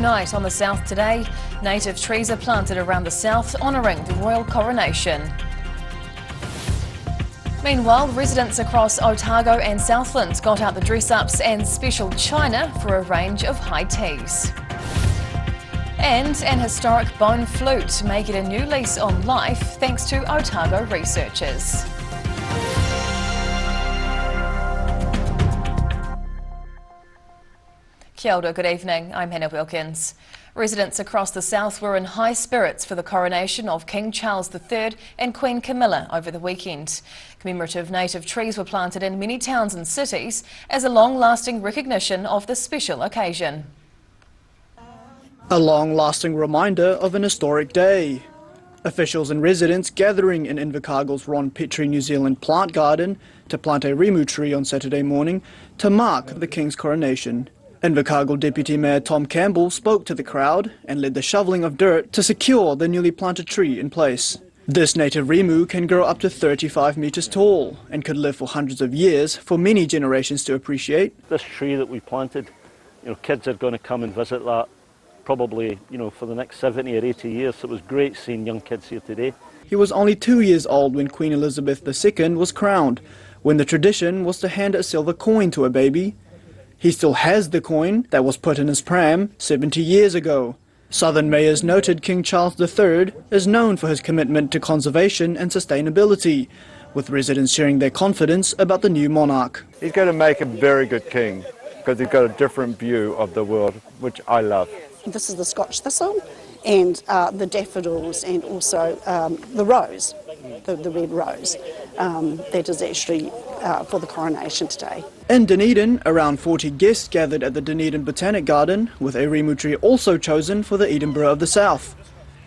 Overnight on the south today, native trees are planted around the south, honouring the royal coronation. Meanwhile, residents across Otago and Southland got out the dress-ups and special china for a range of high teas. And an historic bone flute may get a new lease on life thanks to Otago researchers. Kia ora, good evening. I'm Hannah Wilkins. Residents across the south were in high spirits for the coronation of King Charles III and Queen Camilla over the weekend. Commemorative native trees were planted in many towns and cities as a long-lasting recognition of the special occasion. A long-lasting reminder of an historic day. Officials and residents gathering in Invercargill's Ron Petrie New Zealand plant garden to plant a rimu tree on Saturday morning to mark the King's coronation. Invercargill Deputy Mayor Tom Campbell spoke to the crowd and led the shovelling of dirt to secure the newly planted tree in place. This native rimu can grow up to 35 metres tall and could live for hundreds of years for many generations to appreciate. This tree that we planted, kids are going to come and visit that probably, for the next 70 or 80 years. So it was great seeing young kids here today. He was only 2 years old when Queen Elizabeth II was crowned, when the tradition was to hand a silver coin to a baby. He still has the coin that was put in his pram 70 years ago. Southern mayors noted King Charles III is known for his commitment to conservation and sustainability, with residents sharing their confidence about the new monarch. He's going to make a very good king because he's got a different view of the world, which I love. This is the Scotch thistle and the daffodils and also the rose, the red rose. That is actually for the coronation today. In Dunedin, around 40 guests gathered at the Dunedin Botanic Garden, with a rimu tree also chosen for the Edinburgh of the South.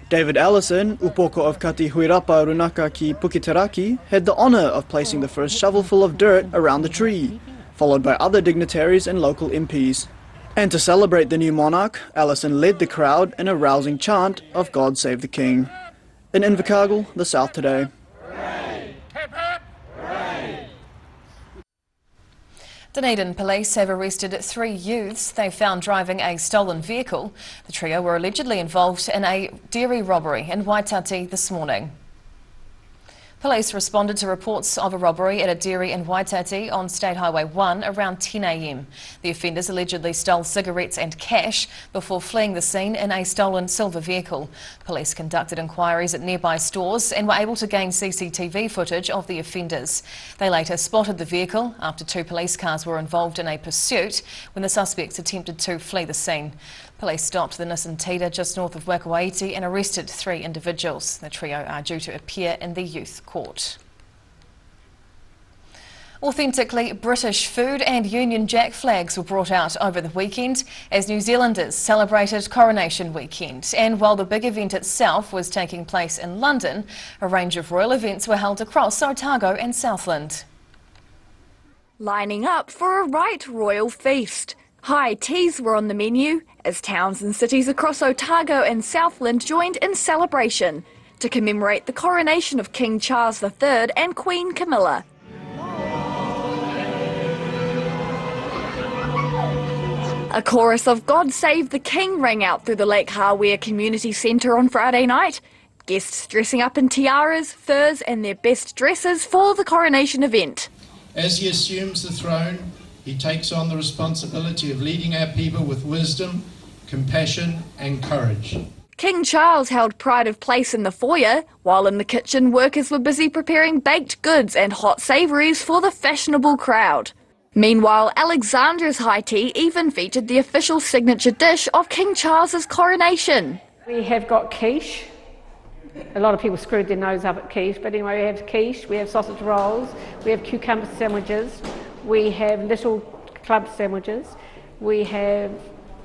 David Allison, upoko of Kati Huirapa Runaka ki Puketeraki, had the honour of placing the first shovelful of dirt around the tree, followed by other dignitaries and local MPs. And to celebrate the new monarch, Allison led the crowd in a rousing chant of God Save the King. In Invercargill, the South today. Dunedin police have arrested 3 youths they found driving a stolen vehicle. The trio were allegedly involved in a dairy robbery in Waitati this morning. Police responded to reports of a robbery at a dairy in Waitati on State Highway 1 around 10 a.m. The offenders allegedly stole cigarettes and cash before fleeing the scene in a stolen silver vehicle. Police conducted inquiries at nearby stores and were able to gain CCTV footage of the offenders. They later spotted the vehicle after 2 police cars were involved in a pursuit when the suspects attempted to flee the scene. Police stopped the Nissan Tita just north of Wakawaiti and arrested 3 individuals. The trio are due to appear in the youth court. Authentically British food and Union Jack flags were brought out over the weekend as New Zealanders celebrated Coronation Weekend. And while the big event itself was taking place in London, a range of royal events were held across Otago and Southland. Lining up for a right royal feast. High teas were on the menu as towns and cities across Otago and Southland joined in celebration to commemorate the coronation of King Charles III and Queen Camilla. A chorus of God Save the King rang out through the Lake Hawea Community Centre on Friday night. Guests dressing up in tiaras, furs and their best dresses for the coronation event. As he assumes the throne, he takes on the responsibility of leading our people with wisdom, compassion and courage. King Charles held pride of place in the foyer, while in the kitchen workers were busy preparing baked goods and hot savouries for the fashionable crowd. Meanwhile, Alexandra's high tea even featured the official signature dish of King Charles's coronation. We have got quiche. A lot of people screwed their nose up at quiche, but anyway, we have quiche, we have sausage rolls, we have cucumber sandwiches, we have little club sandwiches, we have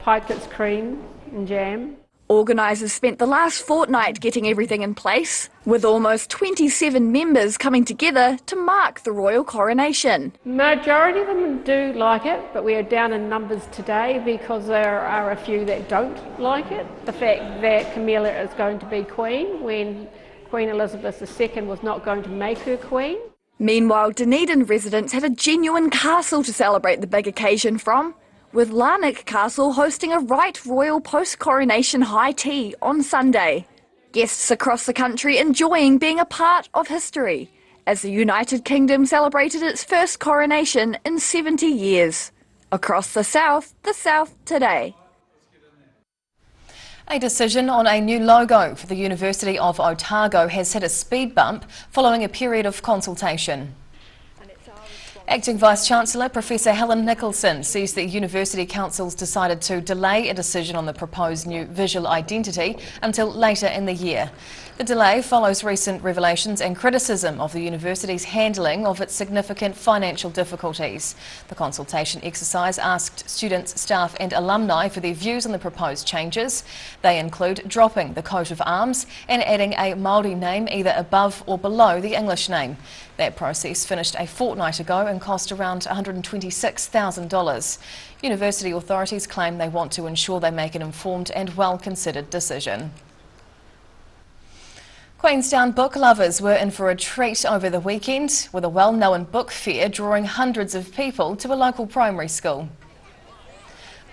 pikelets, cream and jam. Organisers spent the last fortnight getting everything in place, with almost 27 members coming together to mark the royal coronation. Majority of them do like it, but we are down in numbers today because there are a few that don't like it. The fact that Camilla is going to be queen when Queen Elizabeth II was not going to make her queen. Meanwhile, Dunedin residents had a genuine castle to celebrate the big occasion from, with Larnac Castle hosting a Right Royal post-coronation high tea on Sunday. Guests across the country enjoying being a part of history, as the United Kingdom celebrated its first coronation in 70 years. Across the South today. A decision on a new logo for the University of Otago has hit a speed bump following a period of consultation. Acting Vice-Chancellor Professor Helen Nicholson says the University Council's decided to delay a decision on the proposed new visual identity until later in the year. The delay follows recent revelations and criticism of the university's handling of its significant financial difficulties. The consultation exercise asked students, staff and alumni for their views on the proposed changes. They include dropping the coat of arms and adding a Māori name either above or below the English name. That process finished a fortnight ago and cost around $126,000. University authorities claim they want to ensure they make an informed and well-considered decision. Queenstown book lovers were in for a treat over the weekend, with a well-known book fair drawing hundreds of people to a local primary school.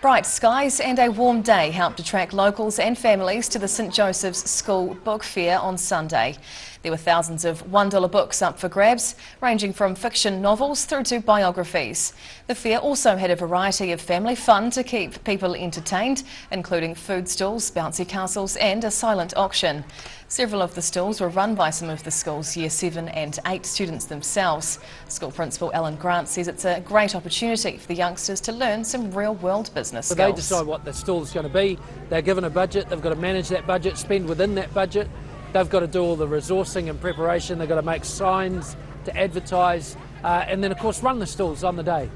Bright skies and a warm day helped attract locals and families to the St Joseph's School Book Fair on Sunday. There were thousands of $1 books up for grabs, ranging from fiction novels through to biographies. The fair also had a variety of family fun to keep people entertained, including food stalls, bouncy castles and a silent auction. Several of the stalls were run by some of the school's Year 7 and 8 students themselves. School Principal Alan Grant says it's a great opportunity for the youngsters to learn some real-world business skills. They decide what the stall's going to be. They're given a budget, they've got to manage that budget, spend within that budget. They've got to do all the resourcing and preparation, they've got to make signs to advertise, and then of course run the stalls on the day.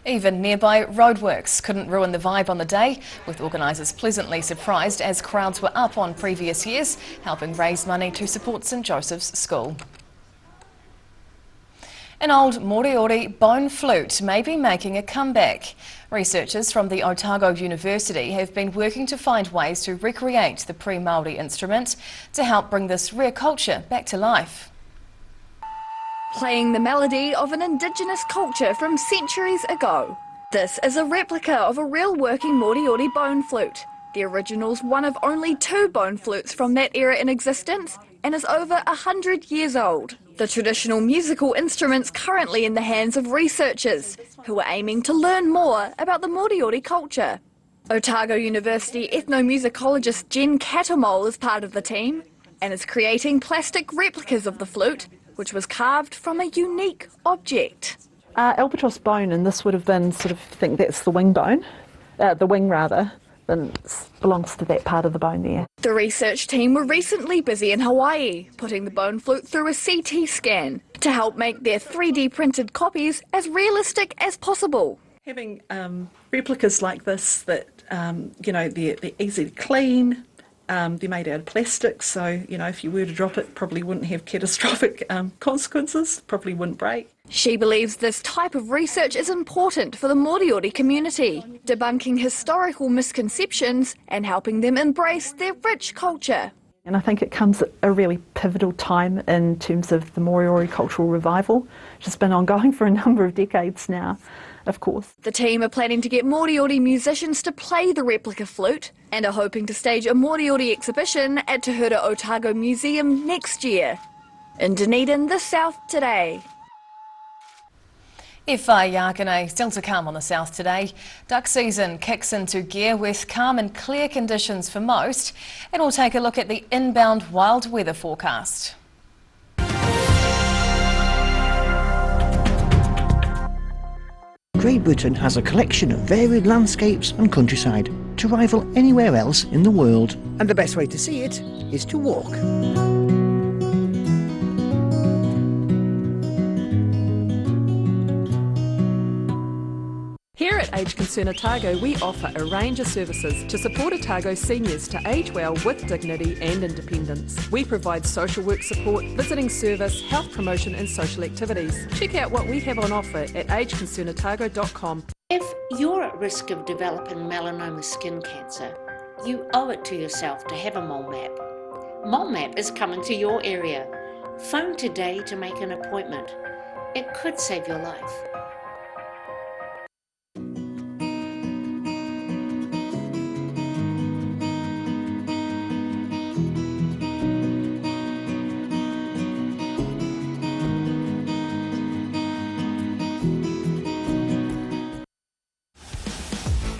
Even nearby roadworks couldn't ruin the vibe on the day, with organisers pleasantly surprised as crowds were up on previous years, helping raise money to support St Joseph's School. An old Moriori bone flute may be making a comeback. Researchers from the Otago University have been working to find ways to recreate the pre-Māori instrument to help bring this rare culture back to life. Playing the melody of an indigenous culture from centuries ago. This is a replica of a real working Moriori bone flute. The original's one of only 2 bone flutes from that era in existence and is over 100 years old. The traditional musical instrument's currently in the hands of researchers who are aiming to learn more about the Moriori culture. Otago University ethnomusicologist Jen Catamole is part of the team and is creating plastic replicas of the flute, which was carved from a unique object. Albatross bone, and this would have been I think that's the wing bone, the wing rather, then belongs to that part of the bone there. The research team were recently busy in Hawaii, putting the bone flute through a CT scan to help make their 3D printed copies as realistic as possible. Having replicas like this that, they're easy to clean, they're made out of plastic, so, if you were to drop it, probably wouldn't have catastrophic consequences, probably wouldn't break. She believes this type of research is important for the Moriori community, debunking historical misconceptions and helping them embrace their rich culture. And I think it comes at a really pivotal time in terms of the Moriori cultural revival, which has been ongoing for a number of decades now, of course. The team are planning to get Moriori musicians to play the replica flute and are hoping to stage a Moriori exhibition at Te Hura Otago Museum next year. In Dunedin, the South today. Whai Yakane, still to come on the South today. Duck season kicks into gear with calm and clear conditions for most, and we'll take a look at the inbound wild weather forecast. Great Britain has a collection of varied landscapes and countryside to rival anywhere else in the world. And the best way to see it is to walk. Here at Age Concern Otago, we offer a range of services to support Otago seniors to age well with dignity and independence. We provide social work support, visiting service, health promotion and social activities. Check out what we have on offer at ageconcernotago.com. If you're at risk of developing melanoma skin cancer, you owe it to yourself to have a mole map. Mole map is coming to your area. Phone today to make an appointment. It could save your life.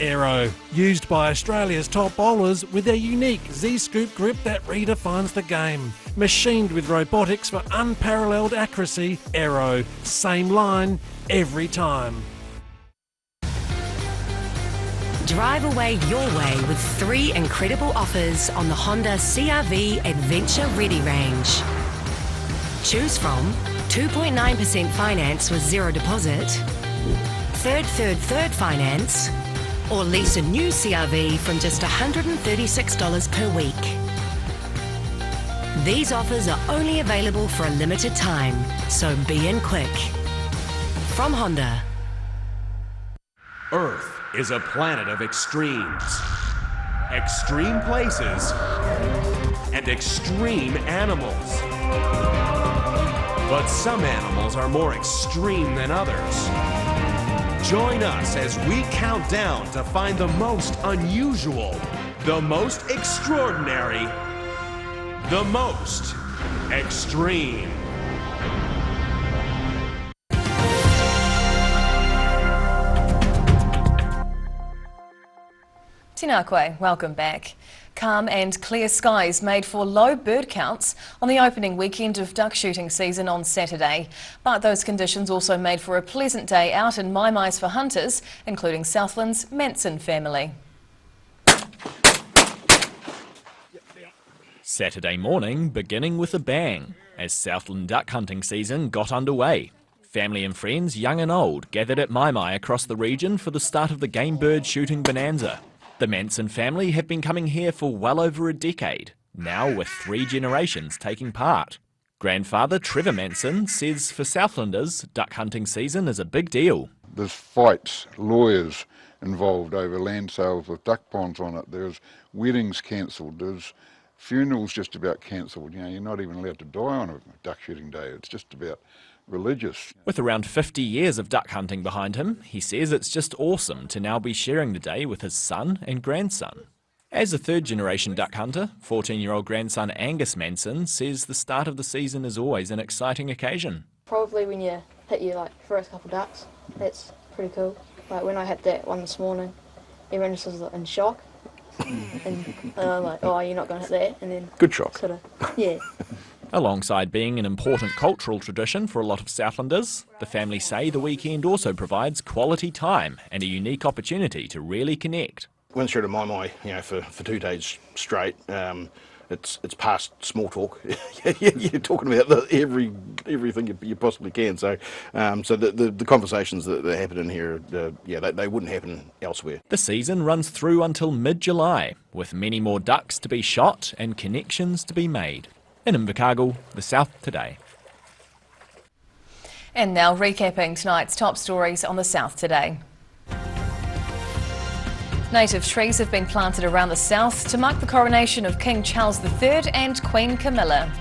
Aero, used by Australia's top bowlers with their unique Z-scoop grip that redefines the game. Machined with robotics for unparalleled accuracy, Aero, same line, every time. Drive away your way with 3 incredible offers on the Honda CR-V Adventure Ready range. Choose from 2.9% finance with zero deposit, third finance, or lease a new CR-V from just $136 per week. These offers are only available for a limited time, so be in quick. From Honda. Earth is a planet of extremes. Extreme places and extreme animals. But some animals are more extreme than others. Join us as we count down to find the most unusual, the most extraordinary, the most extreme. Tēnā koe, welcome back. Calm and clear skies made for low bird counts on the opening weekend of duck shooting season on Saturday. But those conditions also made for a pleasant day out in Maimais for hunters, including Southland's Manson family. Saturday morning beginning with a bang as Southland duck hunting season got underway. Family and friends, young and old, gathered at Maimai across the region for the start of the game bird shooting bonanza. The Manson family have been coming here for well over a decade, now with 3 generations taking part. Grandfather Trevor Manson says for Southlanders, duck hunting season is a big deal. There's fights, lawyers involved over land sales with duck ponds on it. There's weddings cancelled. There's funerals just about cancelled. You know, you're not even allowed to die on a duck shooting day. It's just about religious. With around 50 years of duck hunting behind him, he says it's just awesome to now be sharing the day with his son and grandson. As a third-generation duck hunter, 14-year-old grandson Angus Manson says the start of the season is always an exciting occasion. Probably when you hit your first couple ducks, that's pretty cool. Like when I had that one this morning, everyone just was in shock. And I'm like, oh, you're not going to hit that. And then good shock. Sort of, yeah. Alongside being an important cultural tradition for a lot of Southlanders, the family say the weekend also provides quality time and a unique opportunity to really connect. Went through to Maimai, for 2 days straight. It's past small talk. You're talking about everything you possibly can. So the conversations that happen in here, they wouldn't happen elsewhere. The season runs through until mid-July, with many more ducks to be shot and connections to be made. In Invercargill, the South Today. And now recapping tonight's top stories on the South Today. Native trees have been planted around the South to mark the coronation of King Charles III and Queen Camilla.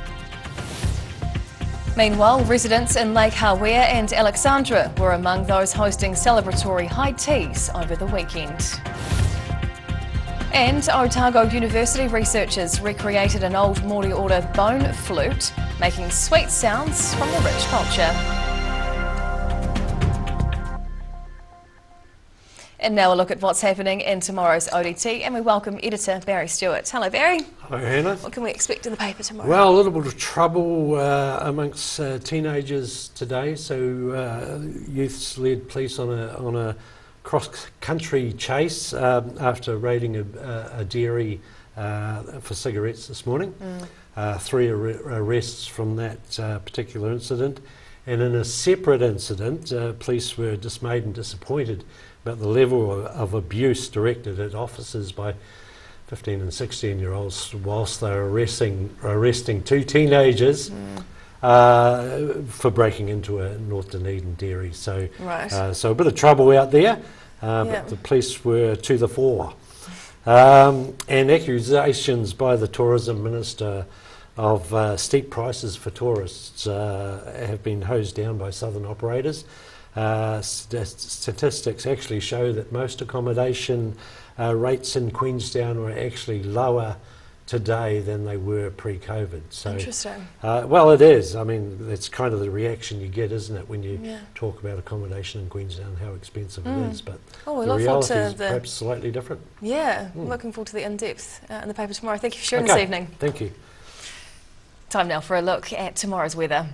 Meanwhile, residents in Lake Hawea and Alexandra were among those hosting celebratory high teas over the weekend. And Otago University researchers recreated an old Moriori bone flute, making sweet sounds from the rich culture. And now a look at what's happening in tomorrow's ODT, and we welcome editor Barry Stewart. Hello Barry. Hello Hannah. What can we expect in the paper tomorrow? Well, a little bit of trouble amongst teenagers today. So youths led police on a cross-country chase after raiding a dairy for cigarettes this morning. 3 arrests from that particular incident. And in a separate incident, police were dismayed and disappointed about the level of abuse directed at officers by 15 and 16-year-olds whilst they were arresting 2 teenagers for breaking into a North Dunedin dairy. So, so a bit of trouble out there, but the police were to the fore. And accusations by the Tourism Minister of steep prices for tourists have been hosed down by southern operators. Statistics actually show that most accommodation rates in Queenstown were actually lower today than they were pre-COVID. So, Interesting. Well, it is. I mean, that's kind of the reaction you get, isn't it, when you Yeah. talk about accommodation in Queenstown, how expensive it is. But Oh, we the look forward reality to is the- perhaps slightly different. Yeah, looking forward to the in-depth in the paper tomorrow. Thank you for sharing this evening. Thank you. Time now for a look at tomorrow's weather.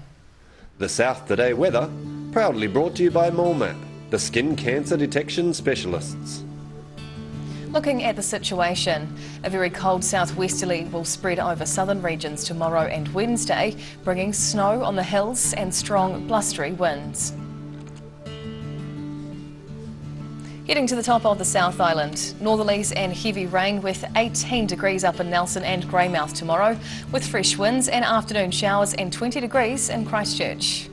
The South Today weather, proudly brought to you by MoleMap, the skin cancer detection specialists. Looking at the situation, a very cold southwesterly will spread over southern regions tomorrow and Wednesday, bringing snow on the hills and strong blustery winds. Heading to the top of the South Island, northerlies and heavy rain with 18 degrees up in Nelson and Greymouth tomorrow, with fresh winds and afternoon showers and 20 degrees in Christchurch.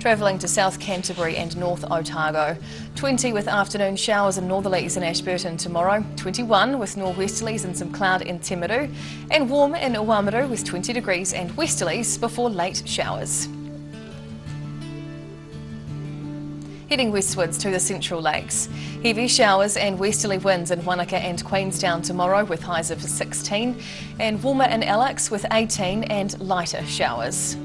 Travelling to South Canterbury and North Otago, 20 with afternoon showers and northerlies in Ashburton tomorrow, 21 with northwesterlies and some cloud in Timaru, and warm in Oamaru with 20 degrees and westerlies before late showers. Heading westwards to the Central Lakes. Heavy showers and westerly winds in Wanaka and Queenstown tomorrow with highs of 16, and warmer in Alex with 18 and lighter showers.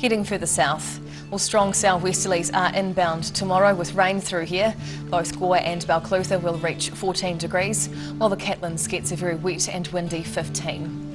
Heading further south. Well, strong southwesterlies are inbound tomorrow with rain through here. Both Gore and Balclutha will reach 14 degrees, while the Catlins gets a very wet and windy 15.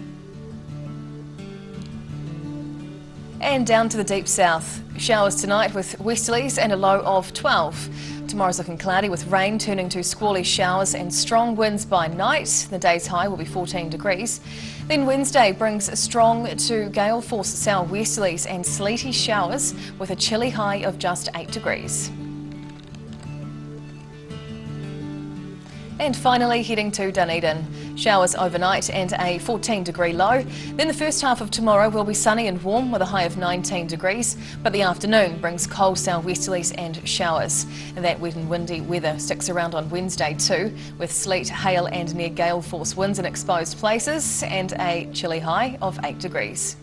And down to the deep south. Showers tonight with westerlies and a low of 12. Tomorrow's looking cloudy with rain turning to squally showers and strong winds by night. The day's high will be 14 degrees. Then Wednesday brings strong to gale force southwesterlies and sleety showers with a chilly high of just 8 degrees. And finally heading to Dunedin. Showers overnight and a 14-degree low. Then the first half of tomorrow will be sunny and warm with a high of 19 degrees, but the afternoon brings cold southwesterlies and showers. And that wet and windy weather sticks around on Wednesday too, with sleet, hail and near gale force winds in exposed places and a chilly high of 8 degrees.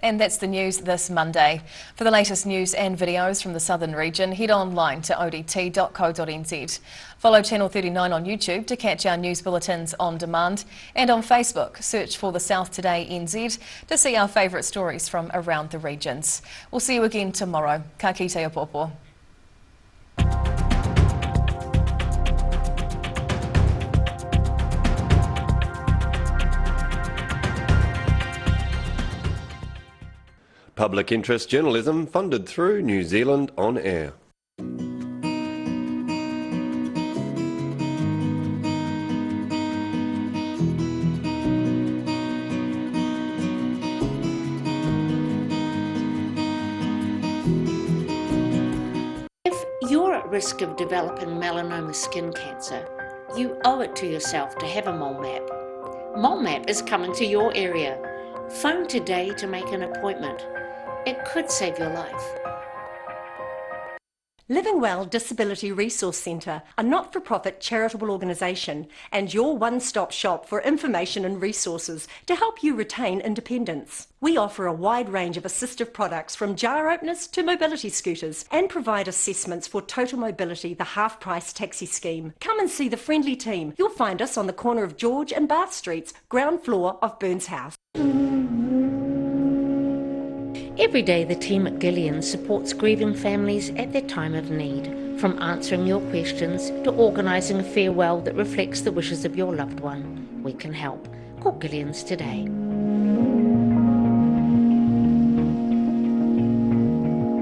And that's the news this Monday. For the latest news and videos from the southern region, head online to odt.co.nz. Follow Channel 39 on YouTube to catch our news bulletins on demand. And on Facebook, search for the South Today NZ to see our favourite stories from around the regions. We'll see you again tomorrow. Ka kite apopo. Public interest journalism funded through New Zealand On Air. If you're at risk of developing melanoma skin cancer, you owe it to yourself to have a mole map. Mole map is coming to your area. Phone today to make an appointment. It could save your life. Living Well Disability Resource Centre, a not-for-profit charitable organisation and your one-stop shop for information and resources to help you retain independence. We offer a wide range of assistive products from jar openers to mobility scooters and provide assessments for Total Mobility, the half-price taxi scheme. Come and see the friendly team. You'll find us on the corner of George and Bath Streets, ground floor of Burns House. Every day the team at Gillian supports grieving families at their time of need, from answering your questions to organising a farewell that reflects the wishes of your loved one. We can help. Call Gillian's today.